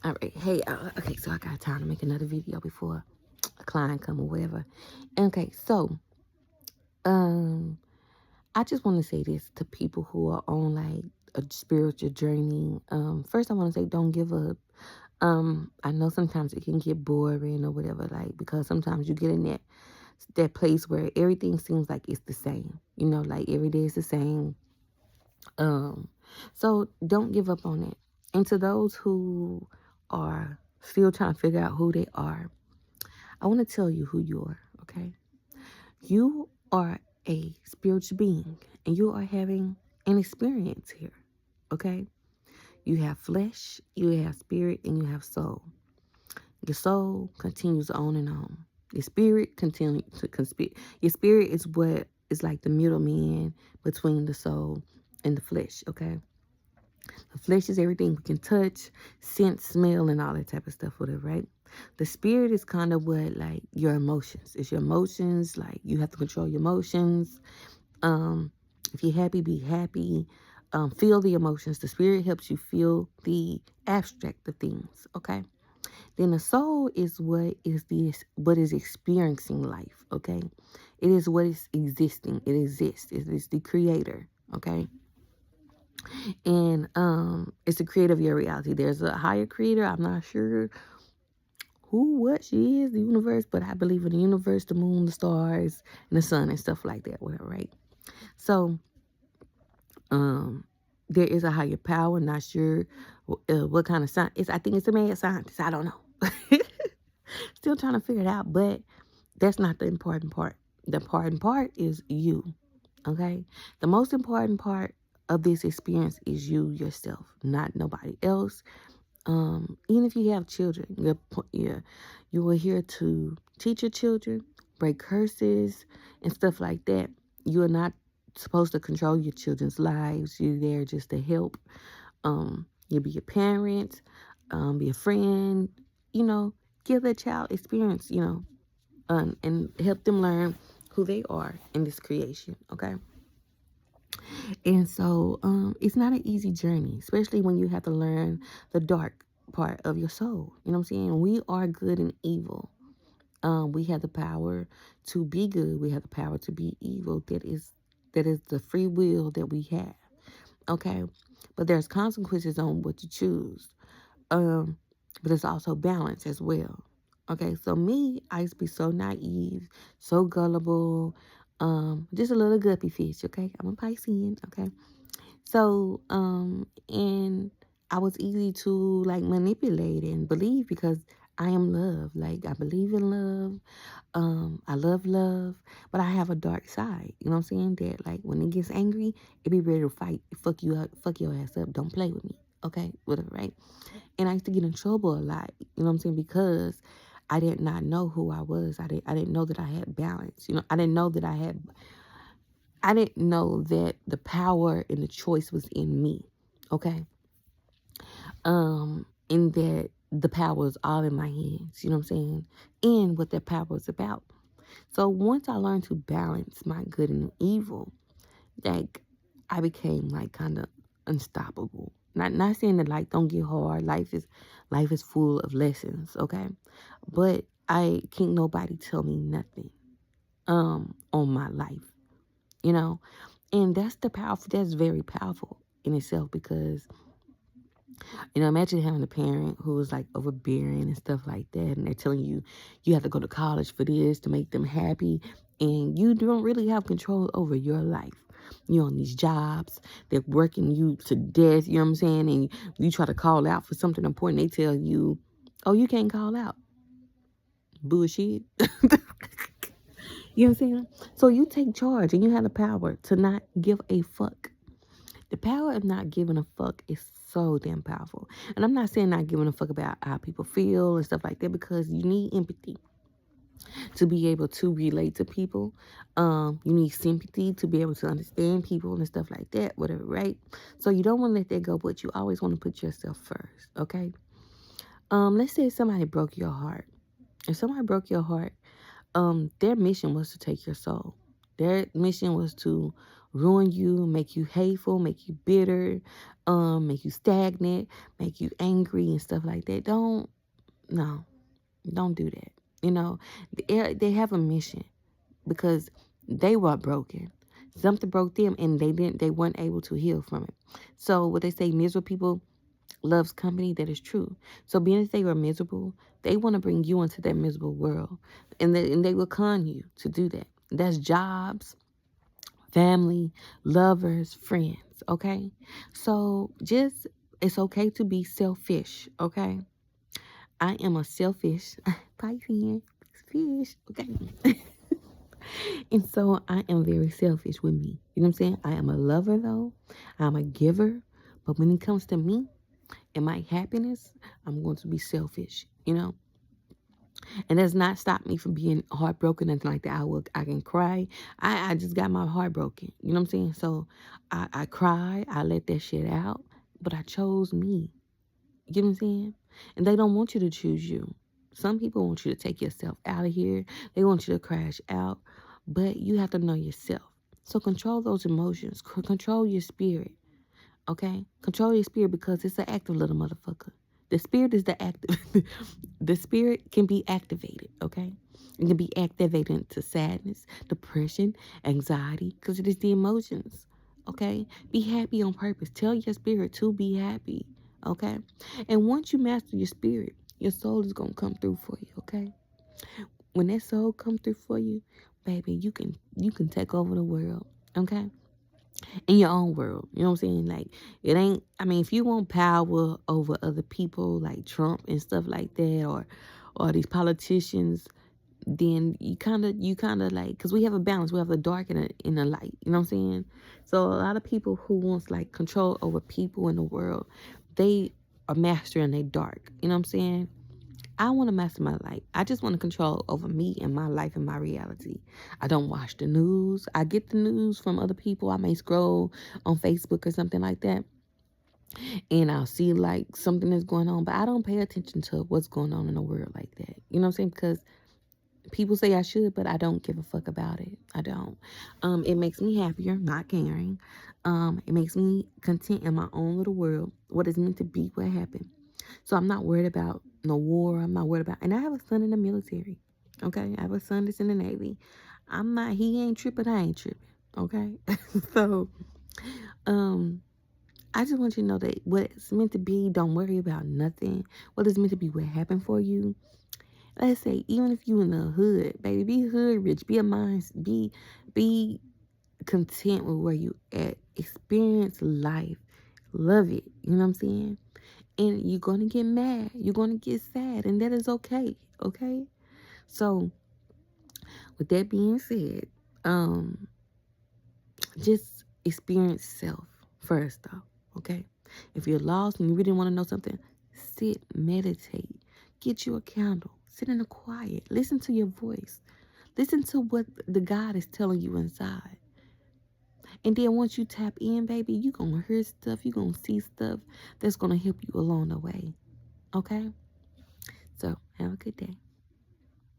All right. Hey, okay, so I got time to make another video before a client come or whatever. Okay, so um I just want to say this to people who are on like a spiritual journey. First I want to say don't give up. I know sometimes it can get boring or whatever, like because sometimes you get in that place where everything seems like it's the same. Like every day is the same. Um, so don't give up on it. And to those who are still trying to figure out who they are, I want to tell you who you are, okay? You are a spiritual being and you are having an experience here, okay? You have flesh, you have spirit, and you have soul. Your soul continues on and on. Your spirit continues to conspire. Your spirit is what is like the middleman between the soul and the flesh, okay? The flesh is everything we can touch, sense, smell, and all that type of stuff, whatever, right? The spirit is kind of what, like, your emotions. It's your emotions, like, you have to control your emotions. Um, if you're happy, be happy. Feel the emotions. The spirit helps you feel the abstract of things, okay? Then the soul is what is experiencing life, okay? It is what is existing. It exists. It is the creator, okay? And it's the creator of your reality. There's a higher creator. I'm not sure who, what she is, the universe, but I believe in the universe, the moon, the stars, and the sun and stuff like that, whatever, right? So um there is a higher power. Not sure what kind of science. I think it's a mad scientist. I don't know. Still trying to figure it out, but that's not the important part. The important part is you, okay? The most important part of this experience is you yourself, not nobody else. Even if you have children, you are here to teach your children, break curses and stuff like that. You are not supposed to control your children's lives. You're there just to help. You'll be a parent, be a friend, you know, give that child experience, and help them learn who they are in this creation, okay? And so it's not an easy journey, especially when you have to learn the dark part of your soul. You know what I'm saying? We are good and evil. We have the power to be good. We have the power to be evil. That is the free will that we have. Okay, but there's consequences on what you choose. Um, but it's also balance as well. Okay, so me, I used to be so naive, so gullible, just a little guppy fish. Okay, I'm a Piscean. Okay, so, and I was easy to like manipulate and believe because I am love. Like I believe in love. I love love, but I have a dark side. You know what I'm saying? That like when it gets angry, it be ready to fight, fuck you up, fuck your ass up. Don't play with me. Okay, whatever, right? And I used to get in trouble a lot. You know what I'm saying? Because I did not know who I was. I didn't know that I had balance. I didn't know that the power and the choice was in me. Okay. And that the power is all in my hands. You know what I'm saying? And what that power is about. So once I learned to balance my good and evil, like I became like kind of unstoppable. Not saying that like don't get hard. Life is full of lessons, okay? But I can't nobody tell me nothing on my life, you know? And that's very powerful in itself because, imagine having a parent who is like overbearing and stuff like that, and they're telling you you have to go to college for this to make them happy, and you don't really have control over your life. You're on these jobs, they're working you to death, you know what I'm saying? And you try to call out for something important, they tell you, oh, you can't call out. Bullshit. You know what I'm saying? So you take charge and you have the power to not give a fuck. The power of not giving a fuck is so damn powerful. And I'm not saying not giving a fuck about how people feel and stuff like that because you need empathy to be able to relate to people. You need sympathy to be able to understand people and stuff like that, whatever, right? So you don't want to let that go, but you always want to put yourself first, okay? Let's say somebody broke your heart. If somebody broke your heart, their mission was to take your soul. Their mission was to ruin you, make you hateful, make you bitter, make you stagnant, make you angry and stuff like that. No, don't do that. You know, they have a mission because they were broken. Something broke them and they weren't able to heal from it. So what they say, miserable people loves company, that is true. So being as they were miserable, they want to bring you into that miserable world. And they will con you to do that. That's jobs, family, lovers, friends, okay? So just, it's okay to be selfish, okay? I am a selfish Piscean fish, okay? And so I am very selfish with me. You know what I'm saying? I am a lover though. I'm a giver. But when it comes to me and my happiness, I'm going to be selfish, you know? And that's not stop me from being heartbroken, nothing like that. I can cry. I just got my heart broken. You know what I'm saying? So I cry, I let that shit out, but I chose me. You know what I'm saying? And they don't want you to choose you. Some people want you to take yourself out of here. They want you to crash out. But you have to know yourself. So control those emotions. Control your spirit. Okay? Control your spirit because it's an active little motherfucker. The spirit is the active. The spirit can be activated, okay? It can be activated into sadness, depression, anxiety, because it is the emotions, okay? Be happy on purpose. Tell your spirit to be happy, okay? And once you master your spirit, your soul is going to come through for you, okay? When that soul come through for you, baby, you can take over the world, okay? In your own world. You know what I'm saying? Like, it ain't, I mean, if you want power over other people like Trump and stuff like that, or these politicians, then you kind of like, because we have a balance. We have the dark and the light. You know what I'm saying? So a lot of people who wants like control over people in the world, they are mastering their dark. You know what I'm saying? I want to master my life. I just want to control over me and my life and my reality. I don't watch the news. I get the news from other people. I may scroll on Facebook or something like that, and I'll see like something is going on, but I don't pay attention to what's going on in the world like that. You know what I'm saying? Because people say I should, but I don't give a fuck about it. I don't. It makes me happier, not caring. It makes me content in my own little world. What is meant to be, what happened. So I'm not worried about no war. I'm not worried about, and I have a son in the military. Okay, I have a son that's in the Navy. He ain't tripping, I ain't tripping. Okay, so I just want you to know that what's meant to be, don't worry about nothing. What is meant to be, what happened for you. Let's say, even if you in the hood, baby, be hood rich, be a mind, be content with where you at. Experience life, love it. You know what I'm saying? And you're going to get mad. You're going to get sad. And that is okay. Okay? So, with that being said, just experience self first, though. Okay? If you're lost and you really want to know something, sit, meditate. Get you a candle. Sit in the quiet. Listen to your voice. Listen to what the God is telling you inside. And then once you tap in, baby, you're going to hear stuff. You're going to see stuff that's going to help you along the way. Okay? So, have a good day.